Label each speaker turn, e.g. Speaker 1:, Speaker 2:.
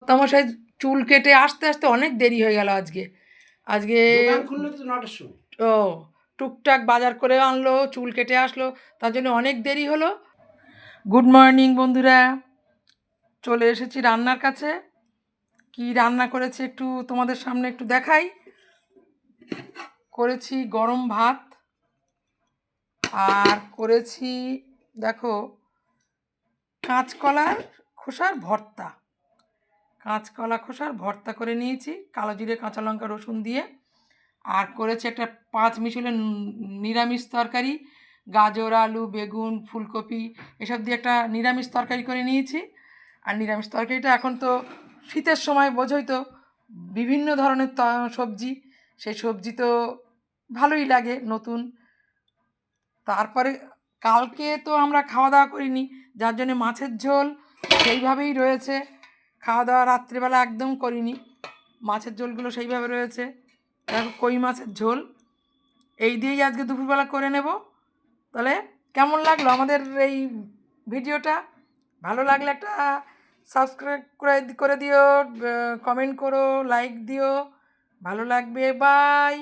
Speaker 1: কর্তামশাই চুল কেটে আসতে আসতে অনেক দেরি হয়ে গেল আজকে। আজকে ও টুকটাক বাজার করে আনলো, চুল কেটে আসলো, তার জন্য অনেক দেরি হলো। গুড মর্নিং বন্ধুরা, চলে এসেছি রান্নার কাছে। কি রান্না করেছি একটু তোমাদের সামনে একটু দেখাই। করেছি গরম ভাত, আর করেছি দেখো কাঁচকলার খোসার ভর্তা। কাঁচকলা খোসার ভর্তা করে নিয়েছি কালো জিরে কাঁচা লঙ্কা রসুন দিয়ে। আর করেছি একটা 5 মিশালি নিরামিষ তরকারি, গাজর আলু বেগুন ফুলকপি এসব দিয়ে একটা নিরামিষ তরকারি করে নিয়েছি। আর নিরামিষ তরকারিটা এখন তো শীতের সময় বোঝোই তো, বিভিন্ন ধরনের সবজি, সেই সবজি তো ভালোই লাগে নতুন। তারপরে কালকে তো আমরা খাওয়া দাওয়া করিনি, যার জন্যে মাছের ঝোল সেইভাবেই রয়েছে। খাওয়া দাওয়া রাত্রিবেলা একদম করিনি, মাছের ঝোলগুলো সেইভাবে রয়েছে। দেখো কই মাছের ঝোল, এই দিয়েই আজকে দুপুরবেলা করে নেব। তাহলে কেমন লাগলো আমাদের এই ভিডিওটা? ভালো লাগলে একটা সাবস্ক্রাইব করে দিও, কমেন্ট করো, লাইক দিও, ভালো লাগবে। বাই।